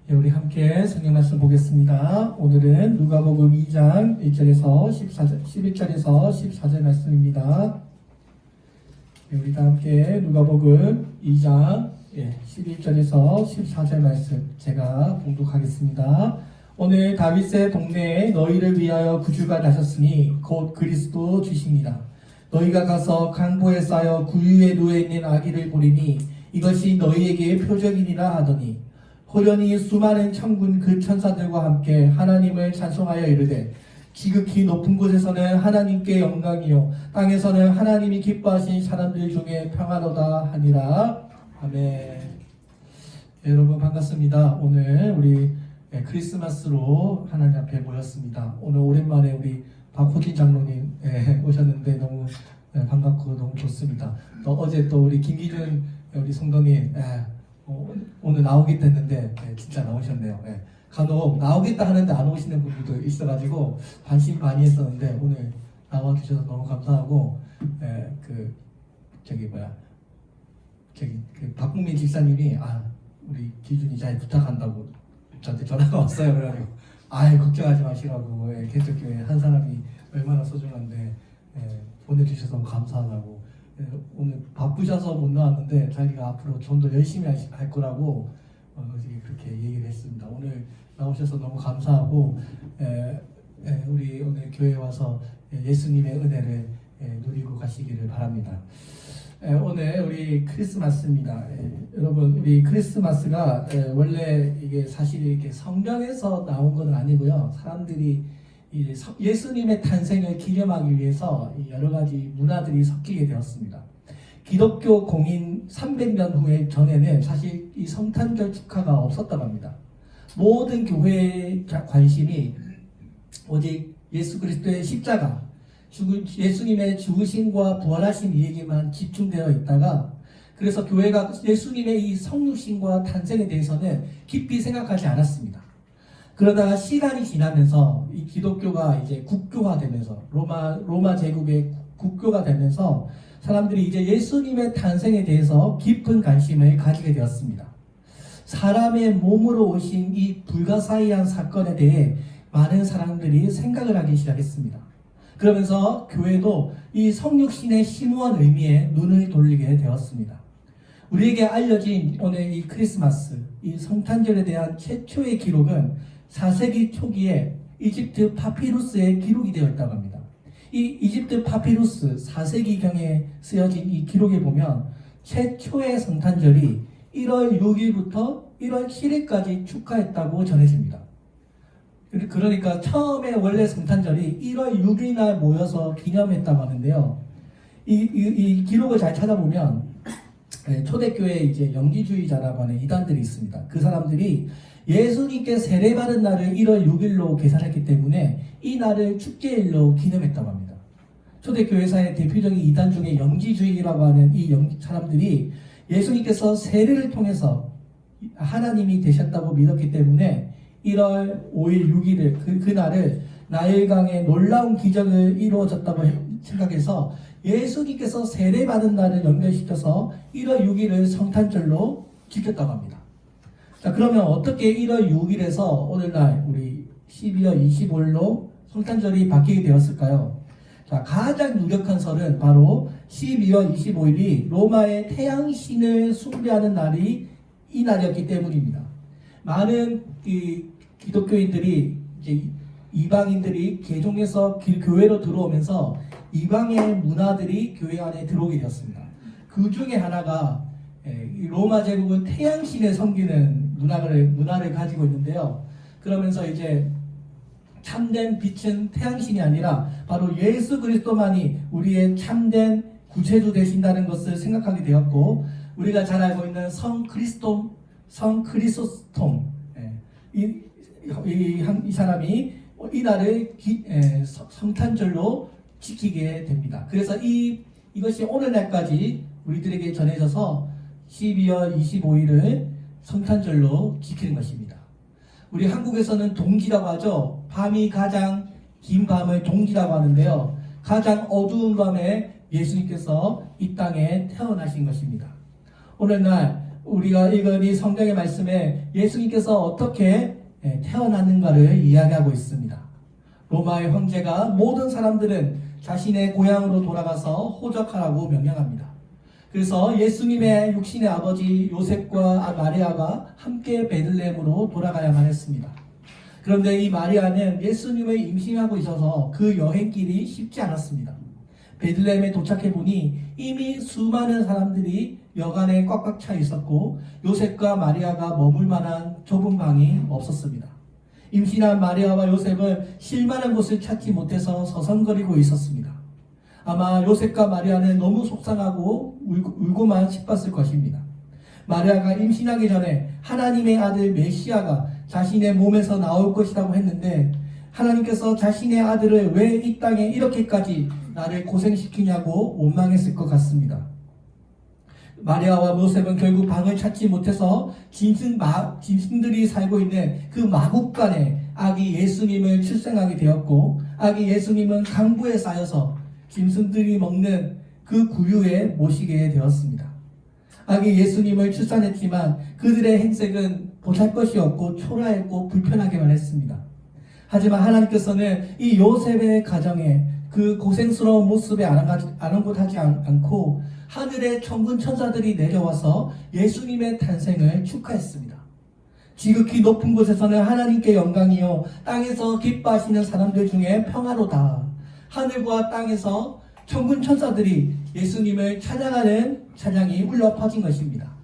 우리 함께 성경 말씀 보겠습니다. 오늘은 누가복음 2장 1절에서 11절에서 14절 말씀입니다. 우리 다 함께 누가복음 2장 11절에서 14절 말씀 제가 봉독하겠습니다. 오늘 다윗의 동네에 너희를 위하여 구주가 나셨으니 곧 그리스도 주십니다. 너희가 가서 강보에 쌓여 구유에 누워있는 아기를 보리니 이것이 너희에게 표적이니라 하더니 호련히 수많은 천군 그 천사들과 함께 하나님을 찬송하여 이르되 지극히 높은 곳에서는 하나님께 영광이요 땅에서는 하나님이 기뻐하신 사람들 중에 평화로다 하니라. 아멘. 여러분 반갑습니다. 오늘 우리 크리스마스로 하나님 앞에 모였습니다. 오늘 오랜만에 우리 박호진 장로님 오셨는데 너무 반갑고 너무 좋습니다. 또 어제 또 우리 김기준 우리 성도님 오늘 나오겠다 했는데 진짜 나오셨네요. 간혹 나오겠다 하는데 안 오시는 분들도 있어가지고 반신반의했었는데 오늘 나와주셔서 너무 감사하고 그 박국민 집사님이 우리 기준이 잘 부탁한다고 저한테 전화가 왔어요. 그래가지고 걱정하지 마시라고 개척교회 한 사람이 얼마나 소중한데 보내주셔서 너무 감사하다고. 오늘 바쁘셔서 못 나왔는데 자기가 앞으로 좀 더 열심히 할 거라고 그렇게 얘기를 했습니다. 오늘 나오셔서 너무 감사하고 우리 오늘 교회에 와서 예수님의 은혜를 누리고 가시기를 바랍니다. 오늘 우리 크리스마스입니다. 여러분 우리 크리스마스가 원래 이게 사실 이렇게 성경에서 나온 건 아니고요. 사람들이 예수님의 탄생을 기념하기 위해서 여러 가지 문화들이 섞이게 되었습니다. 기독교 공인 300년 후에 전에는 사실 이 성탄절 축하가 없었다고 합니다. 모든 교회의 관심이 오직 예수 그리스도의 십자가, 예수님의 죽으심과 부활하신 이에게만 집중되어 있다가 그래서 교회가 예수님의 이 성육신과 탄생에 대해서는 깊이 생각하지 않았습니다. 그러다가 시간이 지나면서 이 기독교가 이제 국교화되면서 로마 제국의 국교가 되면서 사람들이 이제 예수님의 탄생에 대해서 깊은 관심을 가지게 되었습니다. 사람의 몸으로 오신 이 불가사의한 사건에 대해 많은 사람들이 생각을 하기 시작했습니다. 그러면서 교회도 이 성육신의 심오한 의미에 눈을 돌리게 되었습니다. 우리에게 알려진 오늘 이 크리스마스, 이 성탄절에 대한 최초의 기록은 4세기 초기에 이집트 파피루스에 기록이 되어 있다고 합니다. 이 이집트 파피루스 4세기경에 쓰여진 이 기록에 보면 최초의 성탄절이 1월 6일부터 1월 7일까지 축하했다고 전해집니다. 그러니까 처음에 원래 성탄절이 1월 6일 날 모여서 기념했다고 하는데요. 이 기록을 잘 찾아보면 초대교회 이제 영지주의자라고 하는 이단들이 있습니다. 그 사람들이 예수님께 세례받은 날을 1월 6일로 계산했기 때문에 이 날을 축제일로 기념했다고 합니다. 초대교회사의 대표적인 이단 중에 영지주의라고 하는 이 사람들이 예수님께서 세례를 통해서 하나님이 되셨다고 믿었기 때문에 1월 5일, 6일을 그날을 나일강의 놀라운 기적을 이루어졌다고 생각해서 예수님께서 세례받은 날을 연결시켜서 1월 6일을 성탄절로 지켰다고 합니다. 자, 그러면 어떻게 1월 6일에서 오늘날 우리 12월 25일로 성탄절이 바뀌게 되었을까요? 자, 가장 유력한 설은 바로 12월 25일이 로마의 태양신을 숭배하는 날이 이 날이었기 때문입니다. 많은 기독교인들이 이제 이방인들이 개종해서 교회로 들어오면서 이방의 문화들이 교회 안에 들어오게 되었습니다. 그 중에 하나가 로마 제국은 태양신을 섬기는 문화를 가지고 있는데요. 그러면서 이제 참된 빛은 태양신이 아니라 바로 예수 그리스도만이 우리의 참된 구세주 되신다는 것을 생각하게 되었고 우리가 잘 알고 있는 성 크리소스톰 이 사람이 이 날을 성탄절로 지키게 됩니다. 그래서 이것이 오늘날까지 우리들에게 전해져서 12월 25일을 성탄절로 지키는 것입니다. 우리 한국에서는 동지라고 하죠. 밤이 가장 긴 밤을 동지라고 하는데요. 가장 어두운 밤에 예수님께서 이 땅에 태어나신 것입니다. 오늘날 우리가 읽은 이 성경의 말씀에 예수님께서 어떻게 태어났는가를 이야기하고 있습니다. 로마의 황제가 모든 사람들은 자신의 고향으로 돌아가서 호적하라고 명령합니다. 그래서 예수님의 육신의 아버지 요셉과 마리아가 함께 베들레헴으로 돌아가야만 했습니다. 그런데 이 마리아는 예수님을 임신하고 있어서 그 여행길이 쉽지 않았습니다. 베들레헴에 도착해 보니 이미 수많은 사람들이 여관에 꽉꽉 차 있었고 요셉과 마리아가 머물 만한 좁은 방이 없었습니다. 임신한 마리아와 요셉은 쉴 만한 곳을 찾지 못해서 서성거리고 있었습니다. 아마 요셉과 마리아는 너무 속상하고 울고만 싶었을 것입니다. 마리아가 임신하기 전에 하나님의 아들 메시아가 자신의 몸에서 나올 것이라고 했는데 하나님께서 자신의 아들을 왜 이 땅에 이렇게까지 나를 고생시키냐고 원망했을 것 같습니다. 마리아와 요셉은 결국 방을 찾지 못해서 짐승들이 살고 있는 그 마국간에 아기 예수님을 출생하게 되었고 아기 예수님은 강부에 쌓여서 짐승들이 먹는 그 구유에 모시게 되었습니다. 아기 예수님을 출산했지만 그들의 행색은 보잘것이 없고 초라했고 불편하게만 했습니다. 하지만 하나님께서는 이 요셉의 가정에 그 고생스러운 모습에 아랑곳하지 않고 하늘의 천군 천사들이 내려와서 예수님의 탄생을 축하했습니다. 지극히 높은 곳에서는 하나님께 영광이요 땅에서 기뻐하시는 사람들 중에 평화로다. 하늘과 땅에서 천군 천사들이 예수님을 찬양하는 찬양이 울려 퍼진 것입니다.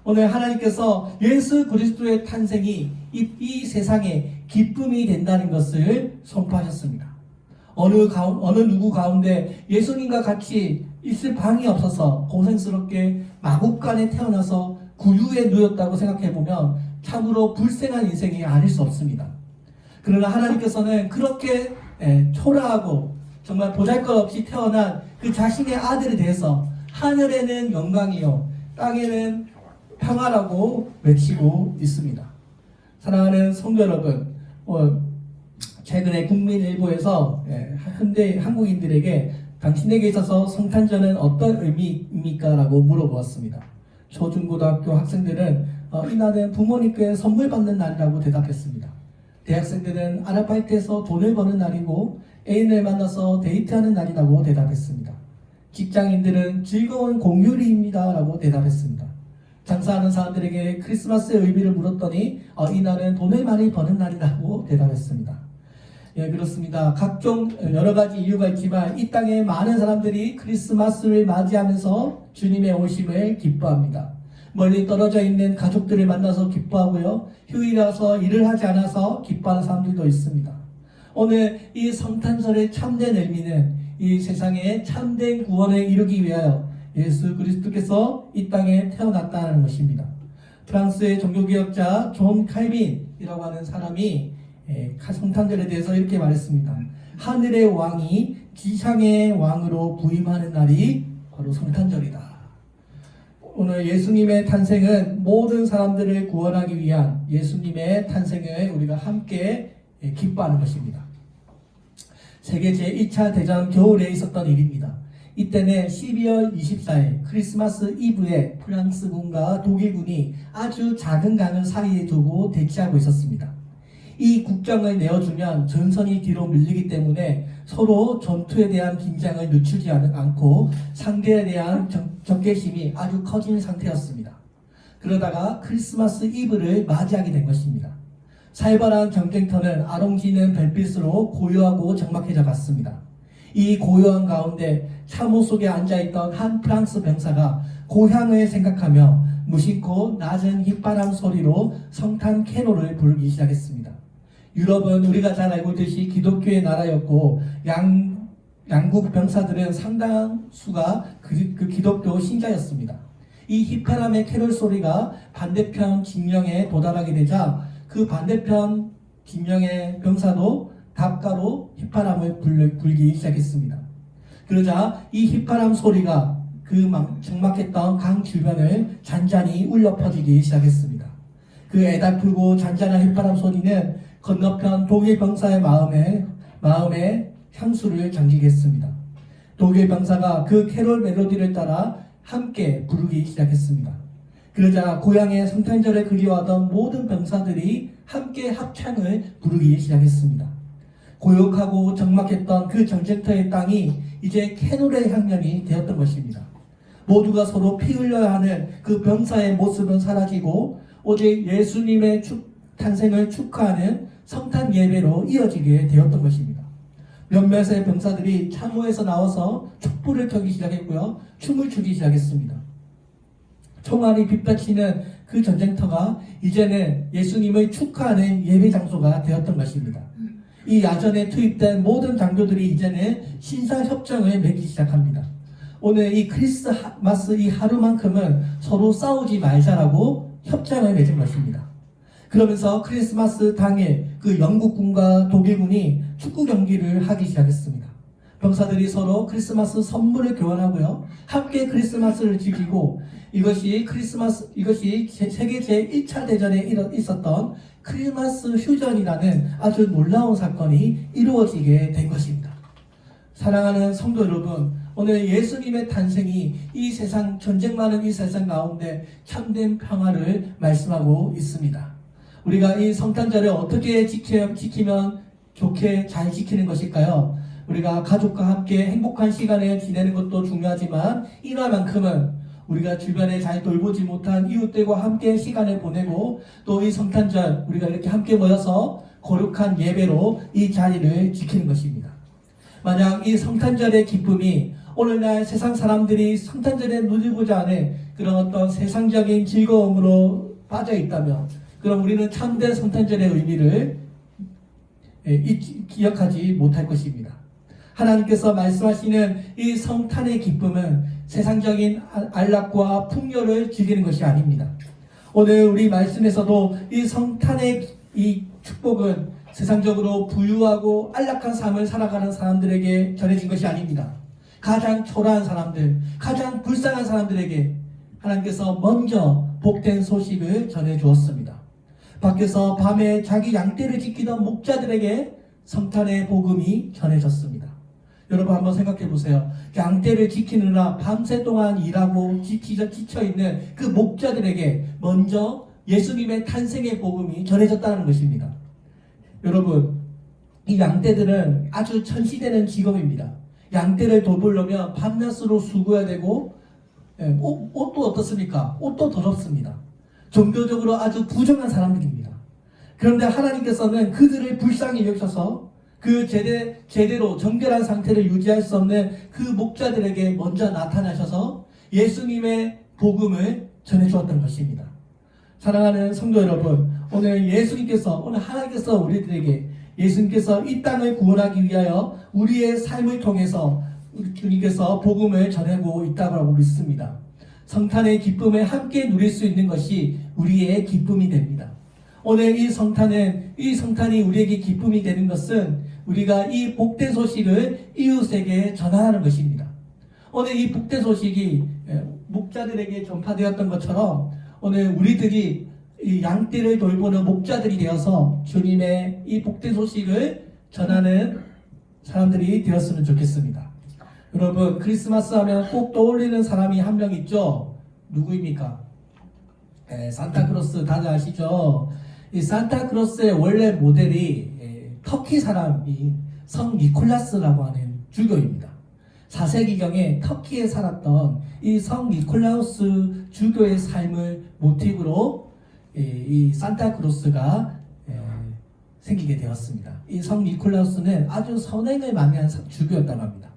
오늘 하나님께서 예수 그리스도의 탄생이 이 세상에 기쁨이 된다는 것을 선포하셨습니다. 어느 누구 가운데 예수님과 같이 있을 방이 없어서 고생스럽게 마국간에 태어나서 구유에 누였다고 생각해보면 참으로 불행한 인생이 아닐 수 없습니다. 그러나 하나님께서는 그렇게 초라하고 정말 보잘것없이 태어난 그 자신의 아들에 대해서 하늘에는 영광이요 땅에는 평화라고 외치고 있습니다. 사랑하는 성도 여러분, 최근에 국민일보에서 현대 한국인들에게 당신에게 있어서 성탄절은 어떤 의미입니까? 라고 물어보았습니다. 초중고등학교 학생들은 이날은 부모님께 선물 받는 날이라고 대답했습니다. 대학생들은 아르바이트에서 돈을 버는 날이고 애인을 만나서 데이트하는 날이라고 대답했습니다. 직장인들은 즐거운 공휴일입니다 라고 대답했습니다. 장사하는 사람들에게 크리스마스의 의미를 물었더니 이날은 돈을 많이 버는 날이라고 대답했습니다. 예, 그렇습니다. 각종 여러 가지 이유가 있지만 이 땅에 많은 사람들이 크리스마스를 맞이하면서 주님의 오심을 기뻐합니다. 멀리 떨어져 있는 가족들을 만나서 기뻐하고요. 휴일이라서 일을 하지 않아서 기뻐하는 사람들도 있습니다. 오늘 이 성탄절의 참된 의미는 이 세상에 참된 구원을 이루기 위하여 예수 그리스도께서 이 땅에 태어났다는 것입니다. 프랑스의 종교개혁자 존 칼빈이라고 하는 사람이 성탄절에 대해서 이렇게 말했습니다. 하늘의 왕이 지상의 왕으로 부임하는 날이 바로 성탄절이다. 오늘 예수님의 탄생은 모든 사람들을 구원하기 위한 예수님의 탄생을 우리가 함께 기뻐하는 것입니다. 세계 제1차 대전 겨울에 있었던 일입니다. 이때는 12월 24일 크리스마스 이브에 프랑스군과 독일군이 아주 작은 강을 사이에 두고 대치하고 있었습니다. 이 국경을 내어주면 전선이 뒤로 밀리기 때문에 서로 전투에 대한 긴장을 늦추지 않고 상대에 대한 적개심이 아주 커진 상태였습니다. 그러다가 크리스마스 이브를 맞이하게 된 것입니다. 살벌한 전쟁터는 아롱지는 별빛으로 고요하고 적막해져 갔습니다. 이 고요한 가운데 참호 속에 앉아있던 한 프랑스 병사가 고향을 생각하며 무심코 낮은 휘바람 소리로 성탄 캐롤을 부르기 시작했습니다. 유럽은 우리가 잘 알고 있듯이 기독교의 나라였고 양국 병사들은 상당한 수가 그 기독교 신자였습니다. 이 휘바람의 캐롤 소리가 반대편 진영에 도달하게 되자 그 반대편 진영의 병사도 답가로 휘바람을 불기 시작했습니다. 그러자 이 휘바람 소리가 그 적막했던 강 주변을 잔잔히 울려 퍼지기 시작했습니다. 그 애달프고 잔잔한 휘바람 소리는 건너편 독일 병사의 마음에 향수를 잠기게 했습니다. 독일 병사가 그 캐롤 멜로디를 따라 함께 부르기 시작했습니다. 그러자 고향의 성탄절을 그리워하던 모든 병사들이 함께 합창을 부르기 시작했습니다. 고역하고 적막했던 그 전쟁터의 땅이 이제 캐롤의 향연이 되었던 것입니다. 모두가 서로 피 흘려야 하는 그 병사의 모습은 사라지고 오직 예수님의 탄생을 축하하는 성탄 예배로 이어지게 되었던 것입니다. 몇몇의 병사들이 참호에서 나와서 촛불을 켜기 시작했고요. 춤을 추기 시작했습니다. 총알이 빗받치는 그 전쟁터가 이제는 예수님을 축하하는 예배 장소가 되었던 것입니다. 이 야전에 투입된 모든 장교들이 이제는 신사협정을 맺기 시작합니다. 오늘 이 크리스마스 이 하루만큼은 서로 싸우지 말자라고 협정을 맺은 것입니다. 그러면서 크리스마스 당일 그 영국군과 독일군이 축구 경기를 하기 시작했습니다. 병사들이 서로 크리스마스 선물을 교환하고요. 함께 크리스마스를 즐기고 이것이 세계 제1차 대전에 있었던 크리스마스 휴전이라는 아주 놀라운 사건이 이루어지게 된 것입니다. 사랑하는 성도 여러분, 오늘 예수님의 탄생이 이 세상, 전쟁 많은 이 세상 가운데 참된 평화를 말씀하고 있습니다. 우리가 이 성탄절을 어떻게 지키면 좋게 잘 지키는 것일까요? 우리가 가족과 함께 행복한 시간을 지내는 것도 중요하지만 이날만큼은 우리가 주변에 잘 돌보지 못한 이웃들과 함께 시간을 보내고 또 이 성탄절 우리가 이렇게 함께 모여서 거룩한 예배로 이 자리를 지키는 것입니다. 만약 이 성탄절의 기쁨이 오늘날 세상 사람들이 성탄절에 누리고자 하는 그런 어떤 세상적인 즐거움으로 빠져 있다면 그럼 우리는 참된 성탄절의 의미를 기억하지 못할 것입니다. 하나님께서 말씀하시는 이 성탄의 기쁨은 세상적인 안락과 풍요를 즐기는 것이 아닙니다. 오늘 우리 말씀에서도 이 성탄의 이 축복은 세상적으로 부유하고 안락한 삶을 살아가는 사람들에게 전해진 것이 아닙니다. 가장 초라한 사람들, 가장 불쌍한 사람들에게 하나님께서 먼저 복된 소식을 전해 주었습니다. 밖에서 밤에 자기 양떼를 지키던 목자들에게 성탄의 복음이 전해졌습니다. 여러분 한번 생각해 보세요. 양떼를 지키느라 밤새 동안 일하고 지쳐있는 그 목자들에게 먼저 예수님의 탄생의 복음이 전해졌다는 것입니다. 여러분, 이 양떼들은 아주 천시되는 직업입니다. 양떼를 돌보려면 밤낮으로 수고해야 되고 옷도 어떻습니까? 옷도 더럽습니다. 종교적으로 아주 부정한 사람들입니다. 그런데 하나님께서는 그들을 불쌍히 여기셔서 그 제대로 정결한 상태를 유지할 수 없는 그 목자들에게 먼저 나타나셔서 예수님의 복음을 전해주었던 것입니다. 사랑하는 성도 여러분, 오늘 하나님께서 우리들에게 예수님께서 이 땅을 구원하기 위하여 우리의 삶을 통해서 주님께서 복음을 전하고 있다고 믿습니다. 성탄의 기쁨을 함께 누릴 수 있는 것이 우리의 기쁨이 됩니다. 오늘 이 성탄이 우리에게 기쁨이 되는 것은 우리가 이 복된 소식을 이웃에게 전하는 것입니다. 오늘 이 복된 소식이 목자들에게 전파되었던 것처럼 오늘 우리들이 이 양떼를 돌보는 목자들이 되어서 주님의 이 복된 소식을 전하는 사람들이 되었으면 좋겠습니다. 여러분, 크리스마스 하면 꼭 떠올리는 사람이 한 명 있죠? 누구입니까? 산타크로스 다들 아시죠? 이 산타크로스의 원래 모델이 터키 사람이 성 니콜라스라고 하는 주교입니다. 4세기경에 터키에 살았던 이 성 니콜라우스 주교의 삶을 모티브로 이 산타크로스가 생기게 되었습니다. 이 성 니콜라우스는 아주 선행을 많이 한 주교였다고 합니다.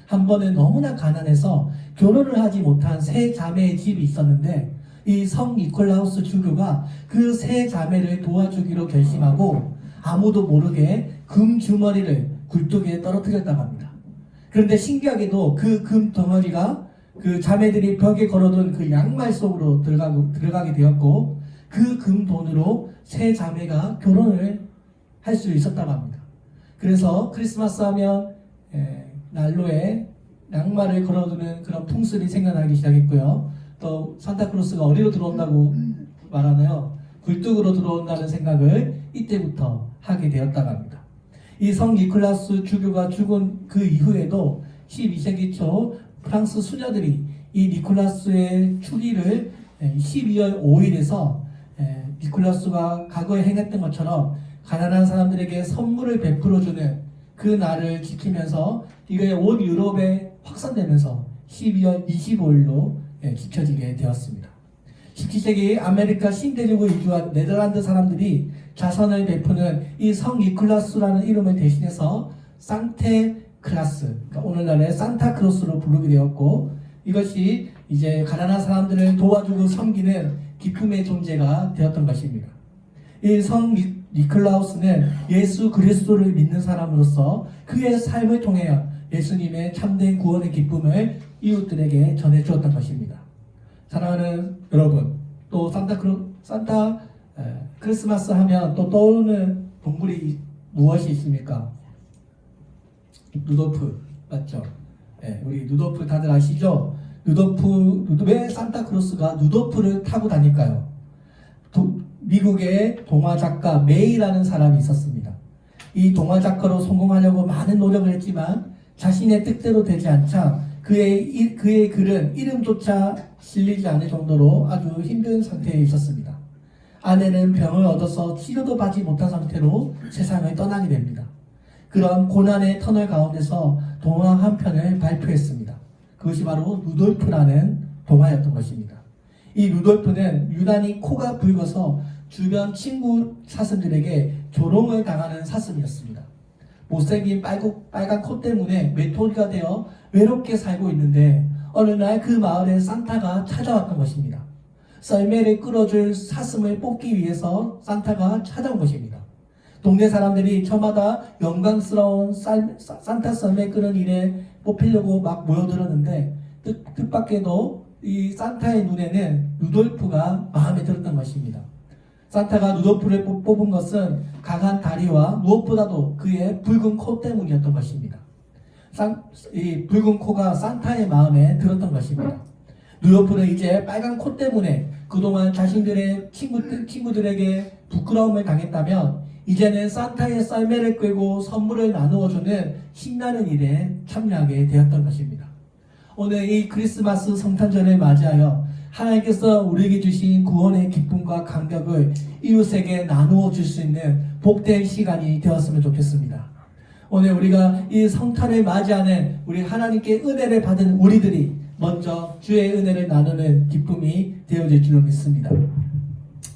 한 번은 너무나 가난해서 결혼을 하지 못한 세 자매의 집이 있었는데 이 성 니콜라우스 주교가 그 세 자매를 도와주기로 결심하고 아무도 모르게 금 주머니를 굴뚝에 떨어뜨렸다고 합니다. 그런데 신기하게도 그 금 덩어리가 그 자매들이 벽에 걸어둔 그 양말 속으로 들어가게 되었고 그 금 돈으로 세 자매가 결혼을 할 수 있었다고 합니다. 그래서 크리스마스 하면 난로에 양말을 걸어두는 그런 풍습이 생겨나기 시작했고요. 또 산타크로스가 어디로 들어온다고 말하나요? 굴뚝으로 들어온다는 생각을 이때부터 하게 되었다고 합니다. 이 성 니콜라스 주교가 죽은 그 이후에도 12세기 초 프랑스 수녀들이 이 니콜라스의 추리를 12월 5일에서 니콜라스가 과거에 행했던 것처럼 가난한 사람들에게 선물을 베풀어주는 그 날을 지키면서 이게 온 유럽에 확산되면서 12월 25일로 지켜지게 되었습니다. 17세기 아메리카 신대륙을 이주한 네덜란드 사람들이 자선을 베푸는 이 성 니콜라스라는 이름을 대신해서 산테클라스, 그러니까 오늘날의 산타크로스로 부르게 되었고, 이것이 이제 가난한 사람들을 도와주고 섬기는 기쁨의 존재가 되었던 것입니다. 이 성 니콜라우스는 예수 그리스도를 믿는 사람으로서 그의 삶을 통해 예수님의 참된 구원의 기쁨을 이웃들에게 전해주었던 것입니다. 사랑하는 여러분, 또 산타 크리스마스 하면 또 떠오르는 동물이 무엇이 있습니까? 루돌프, 맞죠? 우리 루돌프 다들 아시죠? 왜 산타크로스가 루돌프를 타고 다닐까요? 미국의 동화 작가 메이라는 사람이 있었습니다. 이 동화 작가로 성공하려고 많은 노력을 했지만 자신의 뜻대로 되지 않자 그의 글은 이름조차 실리지 않을 정도로 아주 힘든 상태에 있었습니다. 아내는 병을 얻어서 치료도 받지 못한 상태로 세상을 떠나게 됩니다. 그런 고난의 터널 가운데서 동화 한 편을 발표했습니다. 그것이 바로 루돌프라는 동화였던 것입니다. 이 루돌프는 유난히 코가 붉어서 주변 친구 사슴들에게 조롱을 당하는 사슴이었습니다. 못생긴 빨간 코 때문에 외톨이가 되어 외롭게 살고 있는데 어느 날 그 마을에 산타가 찾아왔던 것입니다. 썰매를 끌어줄 사슴을 뽑기 위해서 산타가 찾아온 것입니다. 동네 사람들이 저마다 영광스러운 산타 썰매 끄는 일에 뽑히려고 막 모여들었는데 뜻밖에도 이 산타의 눈에는 루돌프가 마음에 들었던 것입니다. 산타가 루돌프를 뽑은 것은 강한 다리와 무엇보다도 그의 붉은 코 때문이었던 것입니다. 이 붉은 코가 산타의 마음에 들었던 것입니다. 루돌프는 이제 빨간 코 때문에 그동안 자신들의 친구들에게 부끄러움을 당했다면 이제는 산타의 썰매를 끌고 선물을 나누어주는 신나는 일에 참여하게 되었던 것입니다. 오늘 이 크리스마스 성탄절을 맞이하여 하나님께서 우리에게 주신 구원의 기쁨과 감격을 이웃에게 나누어 줄 수 있는 복된 시간이 되었으면 좋겠습니다. 오늘 우리가 이 성탄을 맞이하는 우리 하나님께 은혜를 받은 우리들이 먼저 주의 은혜를 나누는 기쁨이 되어질 줄로 믿습니다.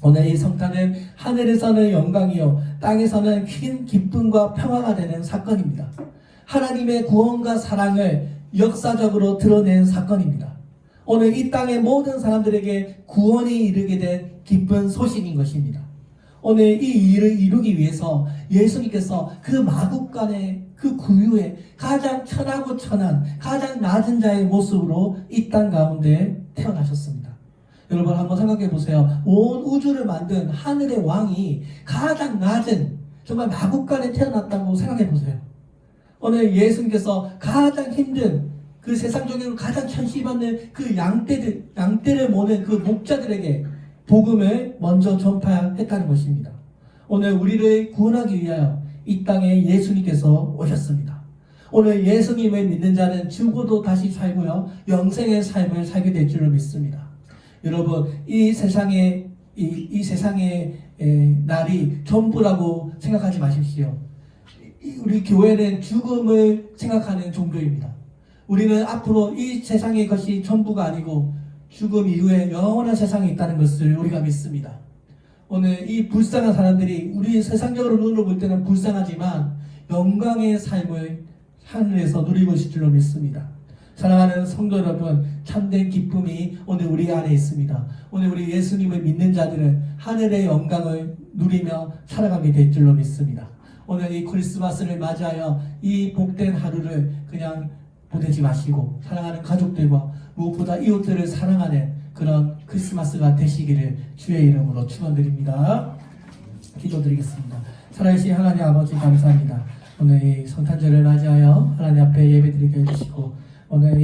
오늘 이 성탄은 하늘에서는 영광이요 땅에서는 큰 기쁨과 평화가 되는 사건입니다. 하나님의 구원과 사랑을 역사적으로 드러낸 사건입니다. 오늘 이 땅의 모든 사람들에게 구원이 이르게 된 기쁜 소식인 것입니다. 오늘 이 일을 이루기 위해서 예수님께서 그 마국간의 그 구유에 가장 천하고 천한 가장 낮은 자의 모습으로 이 땅 가운데 태어나셨습니다. 여러분 한번 생각해 보세요. 온 우주를 만든 하늘의 왕이 가장 낮은 정말 마국간에 태어났다고 생각해 보세요. 오늘 예수님께서 가장 힘든 그 세상적으로 가장 천시받는 그 양떼를 모는 그 목자들에게 복음을 먼저 전파했다는 것입니다. 오늘 우리를 구원하기 위하여 이 땅에 예수님께서 오셨습니다. 오늘 예수님을 믿는 자는 죽어도 다시 살고요 영생의 삶을 살게 될 줄로 믿습니다. 여러분 이 세상의 날이 전부라고 생각하지 마십시오. 우리 교회는 죽음을 생각하는 종교입니다. 우리는 앞으로 이 세상의 것이 전부가 아니고 죽음 이후에 영원한 세상이 있다는 것을 우리가 믿습니다. 오늘 이 불쌍한 사람들이 우리 세상적으로 눈으로 볼 때는 불쌍하지만 영광의 삶을 하늘에서 누리고 있을 줄로 믿습니다. 사랑하는 성도 여러분, 참된 기쁨이 오늘 우리 안에 있습니다. 오늘 우리 예수님을 믿는 자들은 하늘의 영광을 누리며 살아가게 될 줄로 믿습니다. 오늘 이 크리스마스를 맞이하여 이 복된 하루를 그냥 보내지 마시고 사랑하는 가족들과 무엇보다 이웃들을 사랑하는 그런 크리스마스가 되시기를 주의 이름으로 축원드립니다. 기도드리겠습니다. 살아계신 하나님 아버지 감사합니다. 오늘 이 성탄절을 맞이하여 하나님 앞에 예배드리게 해주시고 오늘 이